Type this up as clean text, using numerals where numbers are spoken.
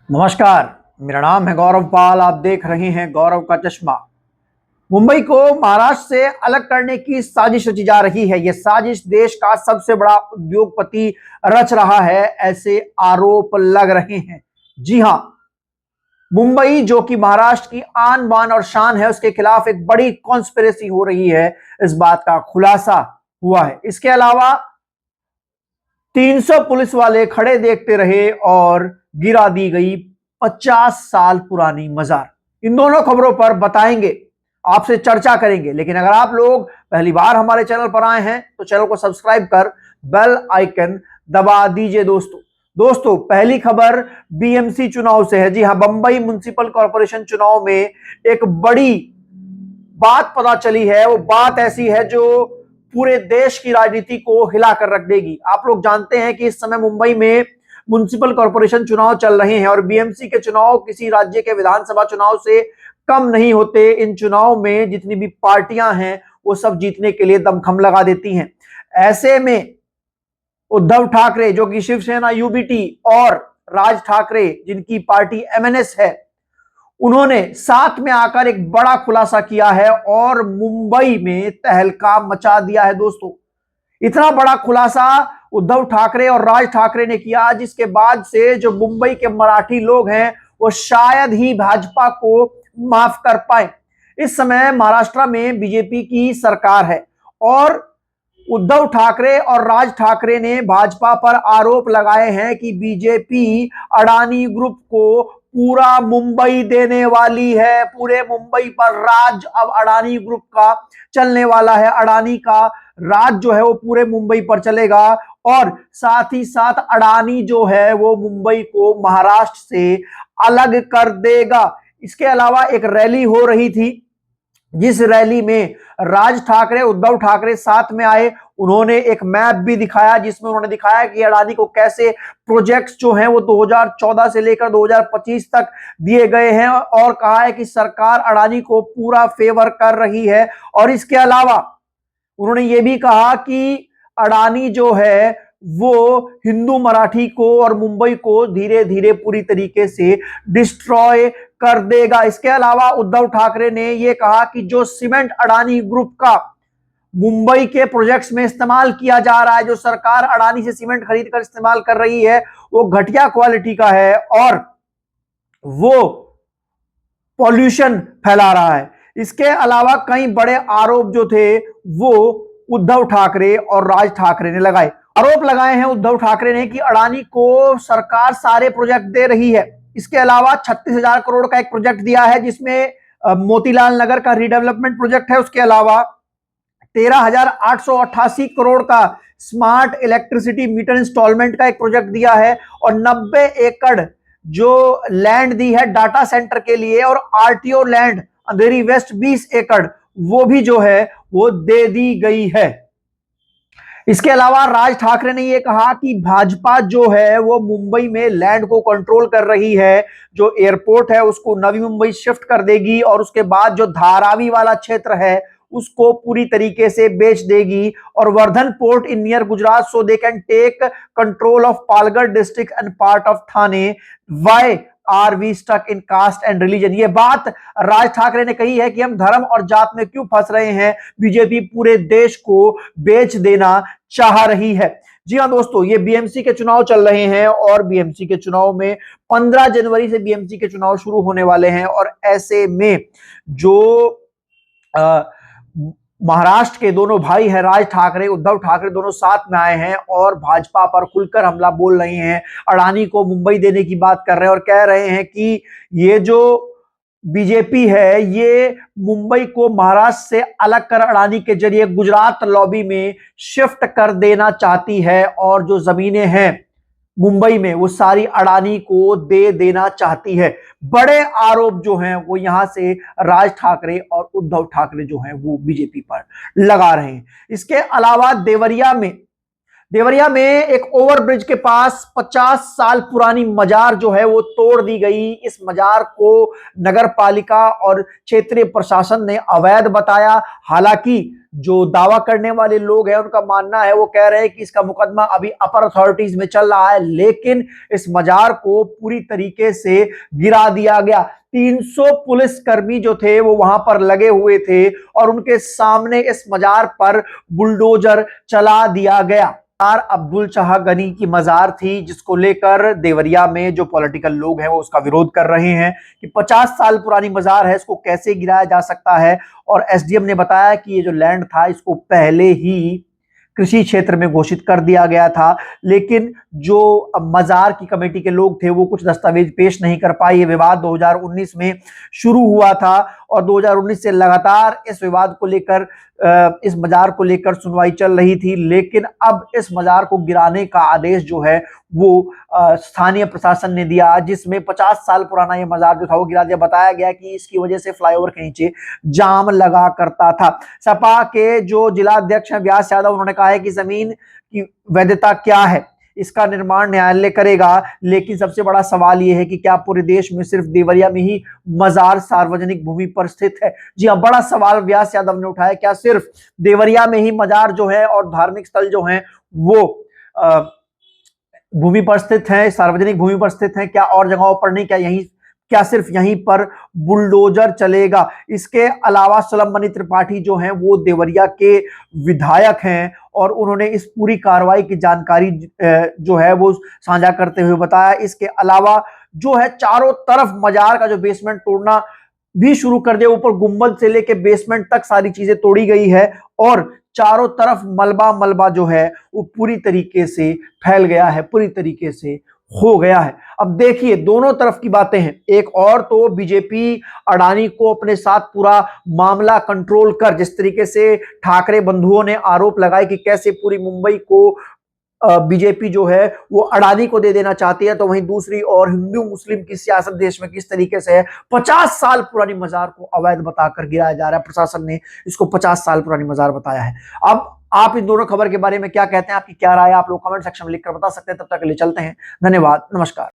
नमस्कार। मेरा नाम है गौरव पाल। आप देख रहे हैं गौरव का चश्मा। मुंबई को महाराष्ट्र से अलग करने की साजिश रची जा रही है। यह साजिश देश का सबसे बड़ा उद्योगपति रच रहा है, ऐसे आरोप लग रहे हैं। जी हां, मुंबई जो कि महाराष्ट्र की आन बान और शान है, उसके खिलाफ एक बड़ी कॉन्स्पिरेसी हो रही है। इस बात का खुलासा हुआ है। इसके अलावा 300 पुलिस वाले खड़े देखते रहे और गिरा दी गई 50 साल पुरानी मजार। इन दोनों खबरों पर बताएंगे, आपसे चर्चा करेंगे। लेकिन अगर आप लोग पहली बार हमारे चैनल पर आए हैं तो चैनल को सब्सक्राइब कर बेल आइकन दबा दीजिए। दोस्तों पहली खबर बीएमसी चुनाव से है। जी हां, बंबई म्युनिसिपल कॉर्पोरेशन चुनाव में एक बड़ी बात पता चली है। वो बात ऐसी है जो पूरे देश की राजनीति को हिलाकर रख देगी। आप लोग जानते हैं कि इस समय मुंबई में म्युनिसिपल कॉर्पोरेशन चुनाव चल रहे हैं और बीएमसी के चुनाव किसी राज्य के विधानसभा चुनाव से कम नहीं होते। इन चुनाव में जितनी भी पार्टियां हैं वो सब जीतने के लिए दमखम लगा देती हैं। ऐसे में उद्धव ठाकरे जो कि शिवसेना यूबीटी और राज ठाकरे जिनकी पार्टी एमएनएस है, उन्होंने साथ में आकर एक बड़ा खुलासा किया है और मुंबई में तहलका मचा दिया है। दोस्तों, इतना बड़ा खुलासा उद्धव ठाकरे और राज ठाकरे ने किया जिसके बाद से जो मुंबई के मराठी लोग हैं वो शायद ही भाजपा को माफ कर पाए। इस समय महाराष्ट्र में बीजेपी की सरकार है और उद्धव ठाकरे और राज ठाकरे ने भाजपा पर आरोप लगाए हैं कि बीजेपी अडानी ग्रुप को पूरा मुंबई देने वाली है। पूरे मुंबई पर राज अब अडानी ग्रुप का चलने वाला है। अडानी का राज जो है वो पूरे मुंबई पर चलेगा और साथ ही साथ अडानी जो है वो मुंबई को महाराष्ट्र से अलग कर देगा। इसके अलावा एक रैली हो रही थी जिस रैली में राज ठाकरे उद्धव ठाकरे साथ में आए। उन्होंने एक मैप भी दिखाया जिसमें उन्होंने दिखाया कि अडानी को कैसे प्रोजेक्ट्स जो हैं वो 2014 से लेकर 2025 तक दिए गए हैं और कहा है कि सरकार अडानी को पूरा फेवर कर रही है। और इसके अलावा उन्होंने ये भी कहा कि अडानी जो है वो हिंदू मराठी को और मुंबई को धीरे धीरे पूरी तरीके से डिस्ट्रॉय कर देगा। इसके अलावा उद्धव ठाकरे ने यह कहा कि जो सीमेंट अडानी ग्रुप का मुंबई के प्रोजेक्ट्स में इस्तेमाल किया जा रहा है, जो सरकार अडानी से सीमेंट खरीद कर इस्तेमाल कर रही है, वो घटिया क्वालिटी का है और वो पॉल्यूशन फैला रहा है। इसके अलावा कई बड़े आरोप जो थे वो उद्धव ठाकरे और राज ठाकरे ने लगाए। आरोप लगाए हैं उद्धव ठाकरे ने कि अडानी को सरकार सारे प्रोजेक्ट दे रही है। इसके अलावा 36,000 करोड़ का एक प्रोजेक्ट दिया है जिसमें मोतीलाल नगर का रीडेवलपमेंट प्रोजेक्ट है। उसके अलावा 13,888 करोड़ का स्मार्ट इलेक्ट्रिसिटी मीटर इंस्टॉलमेंट का एक प्रोजेक्ट दिया है और 90 एकड़ जो लैंड दी है डाटा सेंटर के लिए और आरटीओ लैंड अंधेरी वेस्ट 20 एकड़ वो भी जो है वो दे दी गई है। इसके अलावा राज ठाकरे ने यह कहा कि भाजपा जो है वो मुंबई में लैंड को कंट्रोल कर रही है। जो एयरपोर्ट है उसको नवी मुंबई शिफ्ट कर देगी और उसके बाद जो धारावी वाला क्षेत्र है उसको पूरी तरीके से बेच देगी और Vardhan port in near Gujarat so they can take control of Palghar district and part of Thane. Why are we stuck in caste and religion. ये बात राज ठाकरे ने कही है कि हम धर्म और जात में क्यों फंस रहे हैं, बीजेपी पूरे देश को बेच देना चाह रही है। जी हां दोस्तों, ये बीएमसी के चुनाव चल रहे हैं और बीएमसी के चुनाव में 15 जनवरी से बीएमसी के चुनाव शुरू होने वाले हैं और ऐसे में जो महाराष्ट्र के दोनों भाई हैं राज ठाकरे उद्धव ठाकरे दोनों साथ में आए हैं और भाजपा पर खुलकर हमला बोल रहे हैं। अडानी को मुंबई देने की बात कर रहे हैं और कह रहे हैं कि ये जो बीजेपी है ये मुंबई को महाराष्ट्र से अलग कर अडानी के जरिए गुजरात लॉबी में शिफ्ट कर देना चाहती है और जो जमीनें हैं मुंबई में वो सारी अडानी को दे देना चाहती है। बड़े आरोप जो हैं वो यहां से राज ठाकरे और उद्धव ठाकरे जो हैं वो बीजेपी पर लगा रहे हैं। इसके अलावा देवरिया में देवरिया में एक ओवरब्रिज के पास 50 साल पुरानी मजार जो है वो तोड़ दी गई। इस मजार को नगर पालिका और क्षेत्रीय प्रशासन ने अवैध बताया। हालांकि जो दावा करने वाले लोग हैं उनका मानना है, वो कह रहे हैं कि इसका मुकदमा अभी अपर अथॉरिटीज में चल रहा है, लेकिन इस मजार को पूरी तरीके से गिरा दिया गया। 300 पुलिसकर्मी जो थे वो वहां पर लगे हुए थे और उनके सामने इस मजार पर बुलडोजर चला दिया गया। अब्दुल शाह गनी की मजार थी, जिसको लेकर देवरिया में जो पॉलिटिकल लोग हैं वो उसका विरोध कर रहे हैं कि 50 साल पुरानी मजार है, इसको कैसे गिराया जा सकता है। और एसडीएम ने बताया कि ये जो लैंड था इसको पहले ही कृषि क्षेत्र में घोषित कर दिया गया था, लेकिन जो मजार की कमेटी के लोग थे वो कुछ दस्तावेज पेश नहीं कर पाए। ये विवाद 2019 में शुरू हुआ था और 2019 से लगातार इस विवाद को लेकर, इस मजार को लेकर सुनवाई चल रही थी, लेकिन अब इस मजार को गिराने का आदेश जो है वो स्थानीय प्रशासन ने दिया, जिसमें 50 साल पुराना ये मजार जो था वो गिरा दिया। बताया गया कि इसकी वजह से फ्लाईओवर के नीचे जाम लगा करता था। सपा के जो जिला अध्यक्ष हैं व्यास यादव, उन्होंने कहा है कि जमीन की वैधता क्या है, इसका निर्माण न्यायालय करेगा, लेकिन सबसे बड़ा सवाल यह है कि क्या पूरे देश में सिर्फ देवरिया में ही मजार सार्वजनिक भूमि पर स्थित है। जी हाँ, बड़ा सवाल व्यास यादव ने उठाया, क्या सिर्फ देवरिया में ही मजार जो है और धार्मिक स्थल जो है वो भूमि पर स्थित है, सार्वजनिक भूमि पर स्थित है, क्या और जगहों पर नहीं? क्या सिर्फ यहीं पर बुलडोजर चलेगा? इसके अलावा सुलभमणि त्रिपाठी जो हैं वो देवरिया के विधायक हैं और उन्होंने इस पूरी कार्रवाई की जानकारी जो है वो साझा करते हुए बताया। इसके अलावा जो है चारों तरफ मजार का जो बेसमेंट तोड़ना भी शुरू कर दिया, ऊपर गुंबद से लेके बेसमेंट तक सारी चीजें तोड़ी गई है और चारों तरफ मलबा मलबा जो है वो पूरी तरीके से फैल गया है, पूरी तरीके से हो गया है। अब देखिए दोनों तरफ की बातें हैं। एक और तो बीजेपी अडानी को अपने साथ पूरा मामला कंट्रोल कर, जिस तरीके से ठाकरे बंधुओं ने आरोप लगाए कि कैसे पूरी मुंबई को बीजेपी जो है वो अडानी को दे देना चाहती है, तो वहीं दूसरी ओर हिंदू मुस्लिम की सियासत देश में किस तरीके से है। 50 साल पुरानी मजार को अवैध बताकर गिराया जा रहा है। प्रशासन ने इसको 50 साल पुरानी मजार बताया है। अब आप इन दोनों खबर के बारे में क्या कहते हैं, आपकी क्या राय है? आप लोग कमेंट सेक्शन में लिखकर बता सकते हैं। तब तक के लिए चलते हैं, धन्यवाद, नमस्कार।